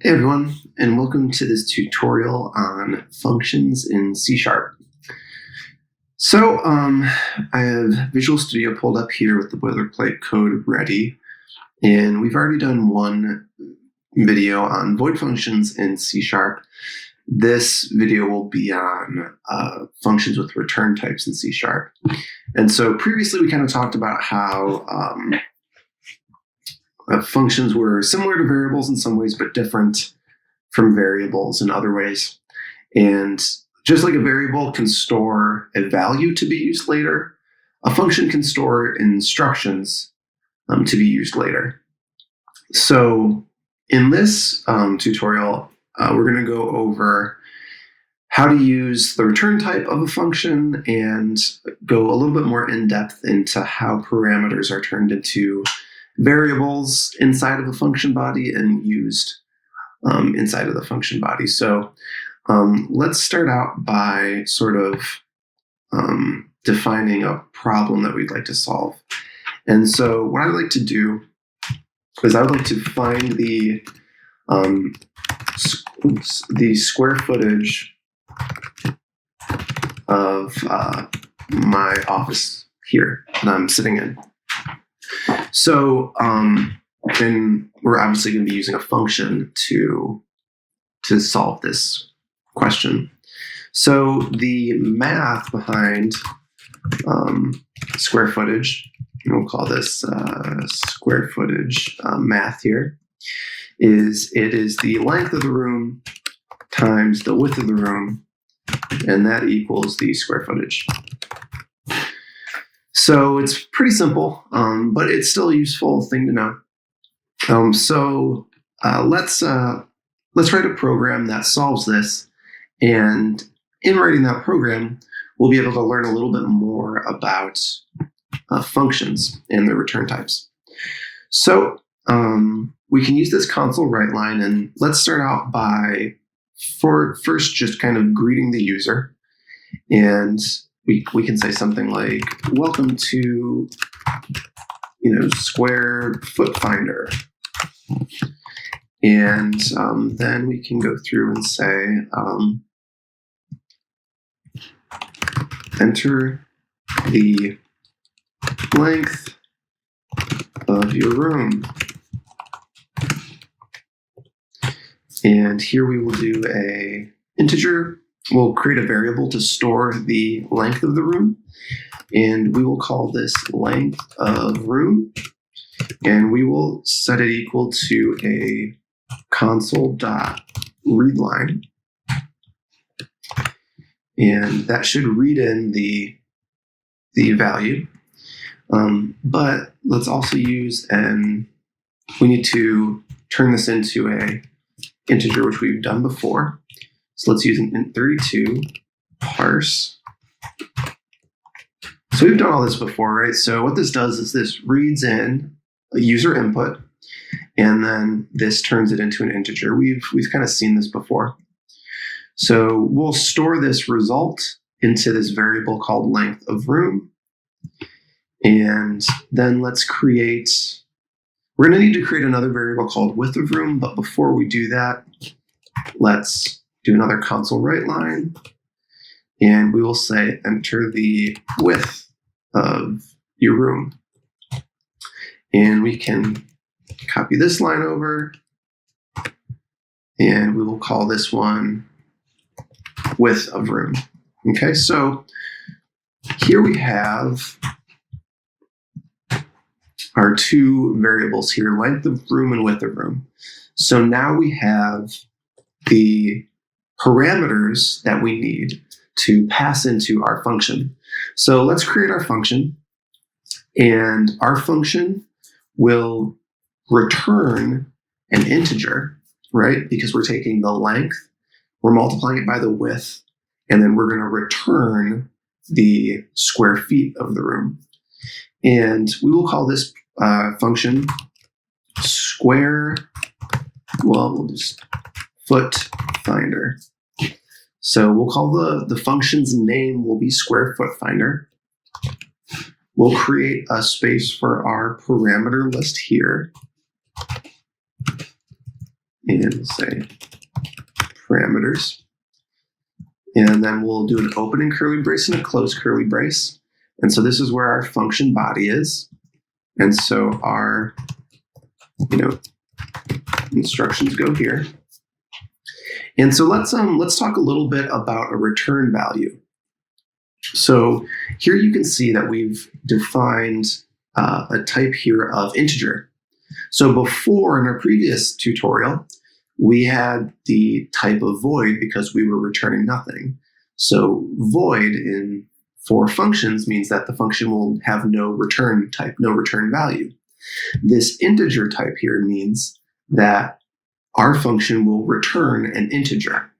Hey everyone, and welcome to this tutorial on functions in C#. I have Visual Studio pulled up here with the boilerplate code ready, and we've already done one video on void functions in C#. This video will be on functions with return types in C#. And so previously we kind of talked about how functions were similar to variables in some ways, but different from variables in other ways. And just like a variable can store a value to be used later, a function can store instructions to be used later. So in this tutorial, we're going to go over how to use the return type of a function and go a little bit more in depth into how parameters are turned into variables inside of a function body and used inside of the function body. So let's start out by sort of defining a problem that we'd like to solve. And so what I'd like to do is I would like to find the square footage of my office here that I'm sitting in. So, and we're obviously going to be using a function to solve this question. So the math behind square footage, and we'll call this square footage math here, is the length of the room times the width of the room, and that equals the square footage. So it's pretty simple, but it's still a useful thing to know. Let's write a program that solves this, and in writing that program, we'll be able to learn a little bit more about functions and their return types. So we can use this console write line, and let's start out by first just kind of greeting the user, and we can say something like, welcome to, Square Foot Finder. And then we can go through and say, enter the length of your room. And here we will do a integer. We'll create a variable to store the length of the room, and we will call this length of room, and we will set it equal to a console.readline, and that should read in the value. But let's also use we need to turn this into a integer, which we've done before. So let's use an int32 parse. So we've done all this before, right? So what this does is this reads in a user input, and then this turns it into an integer. We've kind of seen this before. So we'll store this result into this variable called length of room. And then we're going to need to create another variable called width of room. But before we do that, let's do another console write line, and we will say enter the width of your room. And we can copy this line over, and we will call this one width of room. Okay, so here we have our two variables here, length of room and width of room. So now we have the parameters that we need to pass into our function. So let's create our function, and our function will return an integer, right? Because we're taking the length, we're multiplying it by the width, and then we're going to return the square feet of the room. And we will call this function we'll just foot finder. So we'll call the function's name will be square foot finder. We'll create a space for our parameter list here. and we'll say parameters. And then we'll do an opening curly brace and a closed curly brace. And so this is where our function body is. And so our, instructions go here. And so let's talk a little bit about a return value. So here you can see that we've defined a type here of integer. So before, in our previous tutorial, we had the type of void because we were returning nothing. So void for functions means that the function will have no return type, no return value. This integer type here means that our function will return an integer.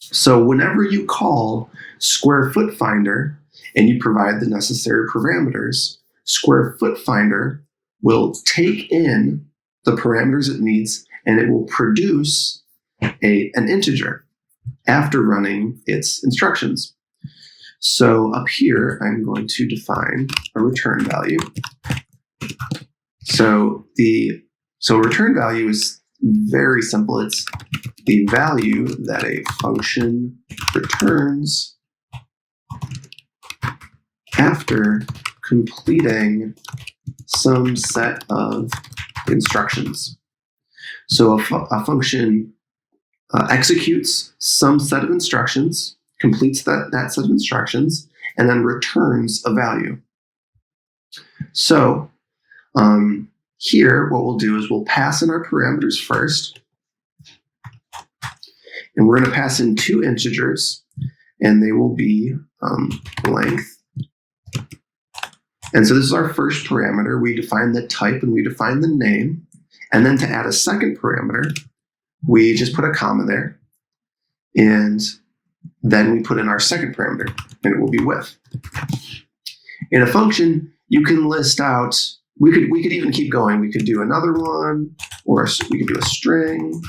So whenever you call square foot finder and you provide the necessary parameters, square foot finder will take in the parameters it needs and it will produce an integer after running its instructions. So up here, I'm going to define a return value. So return value is very simple. It's the value that a function returns after completing some set of instructions. So a function executes some set of instructions, completes that set of instructions, and then returns a value. So here, what we'll do is we'll pass in our parameters first. And we're going to pass in two integers, and they will be length. And so this is our first parameter. We define the type and we define the name. And then to add a second parameter, we just put a comma there. And then we put in our second parameter, and it will be width. In a function, you can list out, we could even keep going. We could do another one, or we could do a string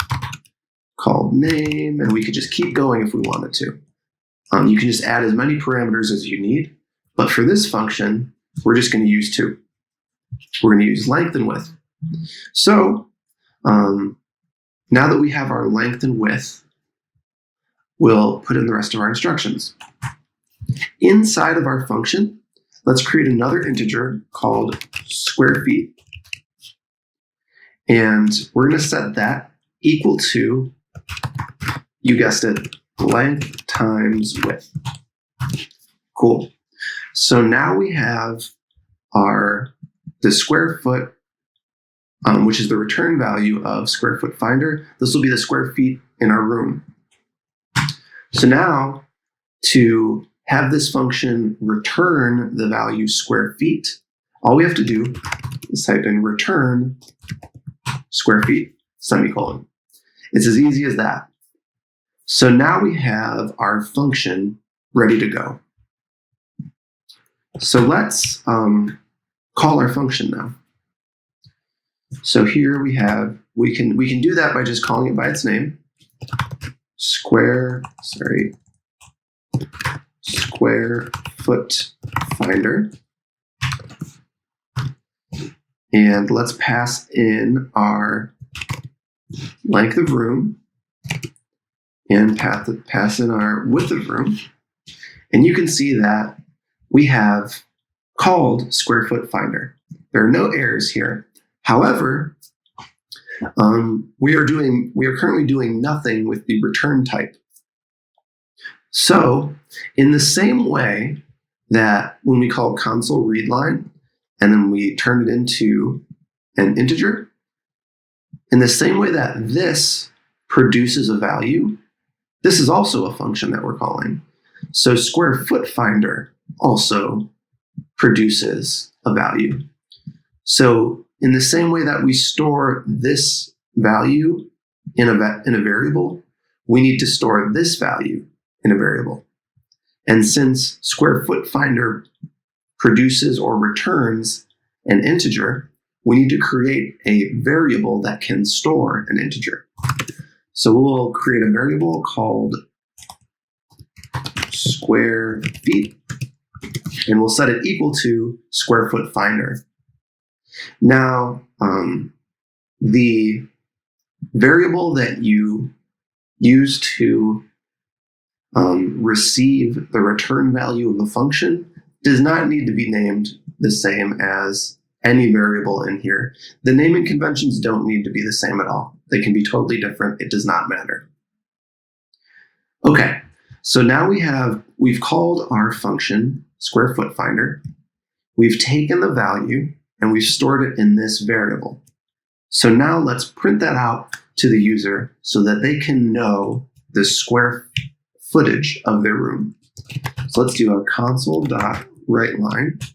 called name, and we could just keep going if we wanted to. You can just add as many parameters as you need. But for this function, we're just going to use two. We're going to use length and width. So now that we have our length and width, we'll put in the rest of our instructions. Inside of our function, let's create another integer called square feet. And we're going to set that equal to, you guessed it, length times width. Cool. So now we have the square foot, which is the return value of square foot finder. This will be the square feet in our room. So now to have this function return the value square feet, all we have to do is type in return square feet, semicolon. It's as easy as that. So now we have our function ready to go. So let's call our function now. So here we can do that by just calling it by its name. Square foot finder. And let's pass in our length of room and pass in our width of room. And you can see that we have called square foot finder. There are no errors here. However, we are currently doing nothing with the return type. So in the same way that when we call console readline and then we turn it into an integer, in the same way that this produces a value, this is also a function that we're calling. So square foot finder also produces a value. So in the same way that we store this value in a variable, we need to store this value in a variable. And since square foot finder produces or returns an integer, we need to create a variable that can store an integer. So we'll create a variable called square feet, and we'll set it equal to square foot finder. Now, the variable that you use to receive the return value of a function does not need to be named the same as any variable in here. The naming conventions don't need to be the same at all. They can be totally different. It does not matter. Okay, so now we've called our function square foot finder. We've taken the value and we've stored it in this variable. So now let's print that out to the user so that they can know the square footage of their room. So let's do a console.writeLine,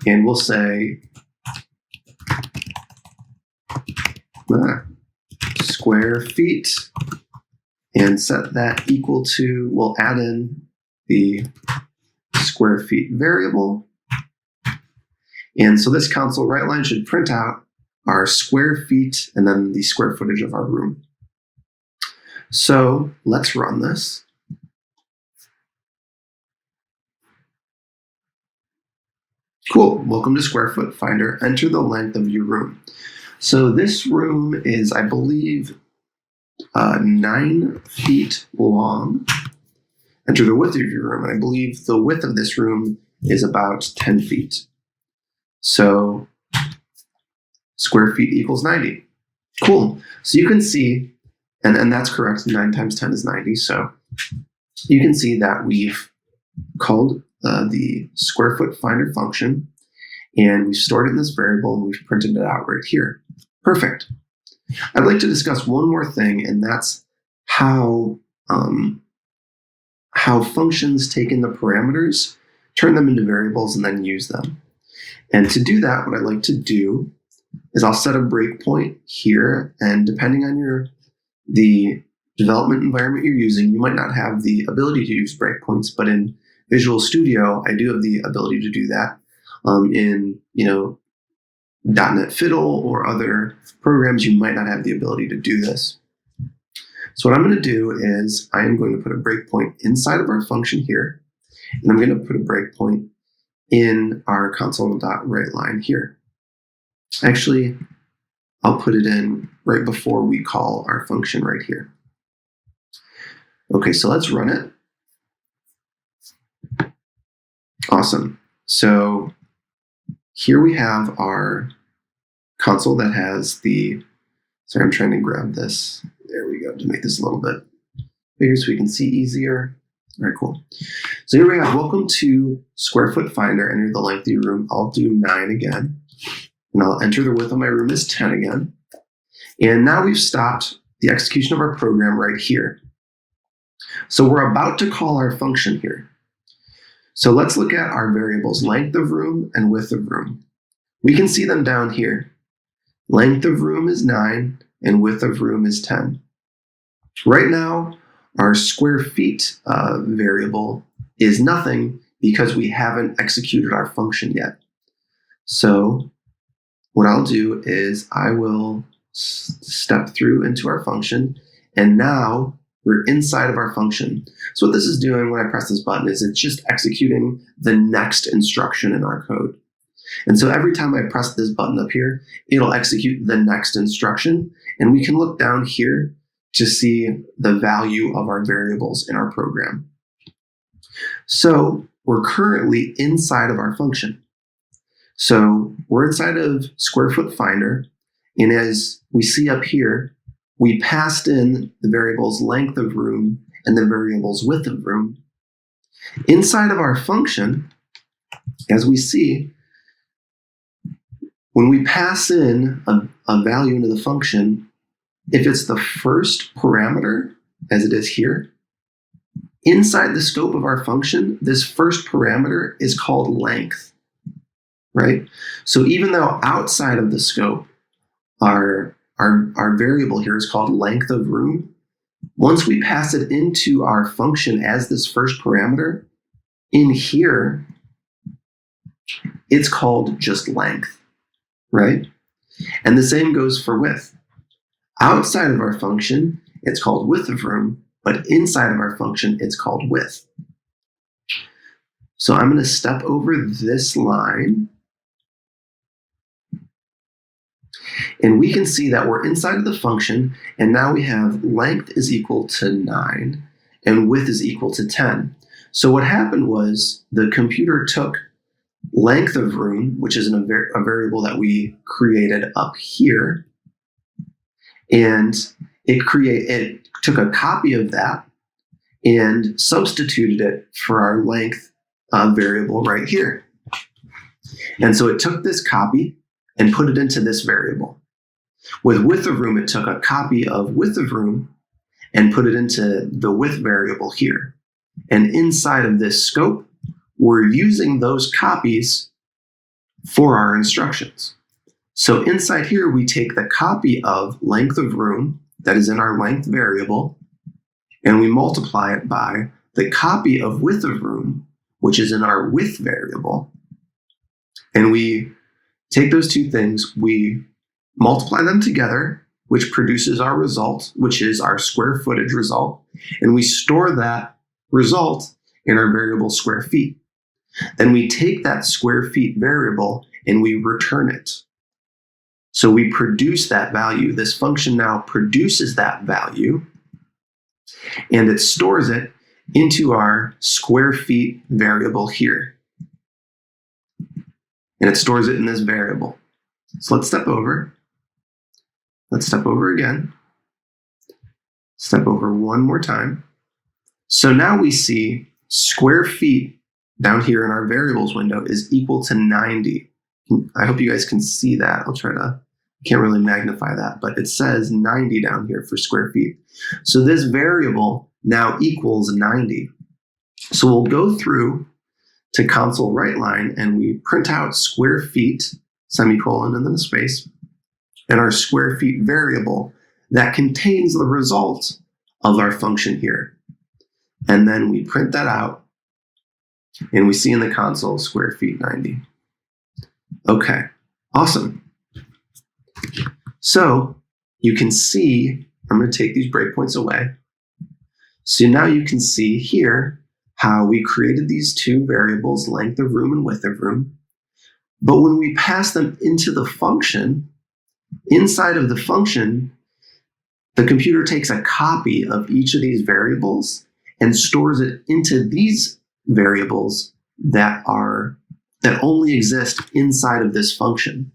and we'll say square feet, and set that equal to, we'll add in the square feet variable. And so this console write line should print out our square feet and then the square footage of our room. So let's run this. Cool, welcome to Square Foot Finder. Enter the length of your room. So this room is, I believe, 9 feet long. Enter the width of your room, and I believe the width of this room is about 10 feet. So square feet equals 90. Cool, so you can see, and that's correct, 9 times 10 is 90, so you can see that we've called the square foot finder function, and we've stored it in this variable, and we've printed it out right here. Perfect. I'd like to discuss one more thing, and that's how functions take in the parameters, turn them into variables, and then use them. And to do that, what I'd like to do is I'll set a breakpoint here, and depending on the development environment you're using, you might not have the ability to use breakpoints, but in Visual Studio, I do have the ability to do that. In .NET Fiddle or other programs, you might not have the ability to do this. So what I'm going to do is I am going to put a breakpoint inside of our function here, and I'm going to put a breakpoint in our console.writeLine here. Actually, I'll put it in right before we call our function right here. Okay, so let's run it. Awesome. So here we have our console that has sorry, I'm trying to grab this. There we go, to make this a little bit bigger so we can see easier. All right, cool. So here we have, welcome to Square Foot Finder, enter the length of your room. I'll do 9 again, and I'll enter the width of my room as 10 again. And now we've stopped the execution of our program right here. So we're about to call our function here. So let's look at our variables, length of room and width of room. We can see them down here. Length of room is 9 and width of room is 10. Right now, our square feet variable is nothing because we haven't executed our function yet. So what I'll do is I will step through into our function, and now we're inside of our function. So what this is doing when I press this button is it's just executing the next instruction in our code. And so every time I press this button up here, it'll execute the next instruction. And we can look down here to see the value of our variables in our program. So we're currently inside of our function. So we're inside of Square Foot Finder. And as we see up here, we passed in the variables length of room and the variables width of room. Inside of our function, as we see, when we pass in a value into the function, if it's the first parameter, as it is here, inside the scope of our function, this first parameter is called length, right? So even though outside of the scope, our variable here is called length of room, once we pass it into our function as this first parameter, in here, it's called just length, right? And the same goes for width. Outside of our function, it's called width of room, but inside of our function, it's called width. So I'm going to step over this line. And we can see that we're inside of the function, and now we have length is equal to 9 and width is equal to 10. So what happened was the computer took length of room, which is a variable that we created up here, and it took a copy of that and substituted it for our length variable right here. And so it took this copy and put it into this variable. With width of room, it took a copy of width of room and put it into the width variable here. And inside of this scope, we're using those copies for our instructions. So inside here, we take the copy of length of room that is in our length variable, and we multiply it by the copy of width of room, which is in our width variable. And we take those two things, we multiply them together, which produces our result, which is our square footage result, and we store that result in our variable square feet. Then we take that square feet variable and we return it. So we produce that value. This function now produces that value, and it stores it into our square feet variable here. And it stores it in this variable. So let's step over. Let's step over again. Step over one more time. So now we see square feet down here in our variables window is equal to 90. I hope you guys can see that. Can't really magnify that, but it says 90 down here for square feet. So this variable now equals 90. So we'll go through to console write line and we print out square feet, semicolon, and then a space, and our square feet variable that contains the result of our function here. And then we print that out and we see in the console square feet 90. Okay, awesome. So you can see, I'm going to take these breakpoints away. So now you can see here how we created these two variables, length of room and width of room. But when we pass them into the function, inside of the function, the computer takes a copy of each of these variables and stores it into these variables that only exist inside of this function.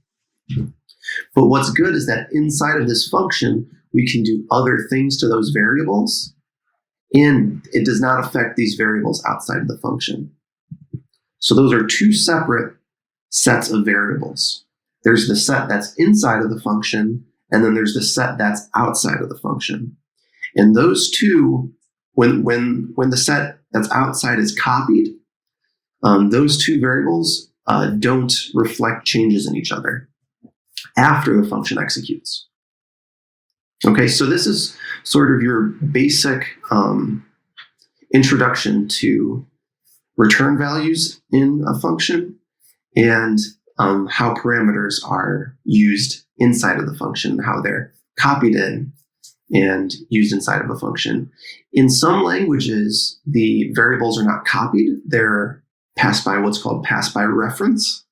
But what's good is that inside of this function, we can do other things to those variables, and it does not affect these variables outside of the function. So those are two separate sets of variables. There's the set that's inside of the function, and then there's the set that's outside of the function. And those two, when the set that's outside is copied, those two variables don't reflect changes in each other after the function executes. Okay, so this is sort of your basic introduction to return values in a function and how parameters are used inside of the function, how they're copied in and used inside of a function. In some languages, the variables are not copied. They're passed by what's called pass by reference.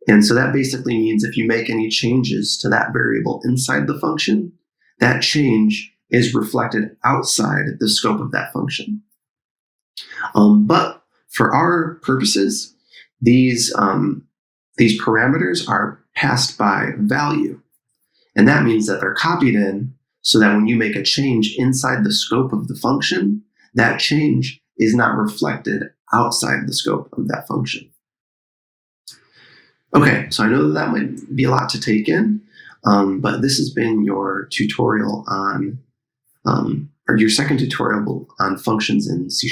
And so that basically means if you make any changes to that variable inside the function, that change is reflected outside the scope of that function. But for our purposes, these parameters are passed by value. And that means that they're copied in so that when you make a change inside the scope of the function, that change is not reflected outside the scope of that function. Okay, so I know that might be a lot to take in, but this has been your tutorial on, or your second tutorial on functions in C#.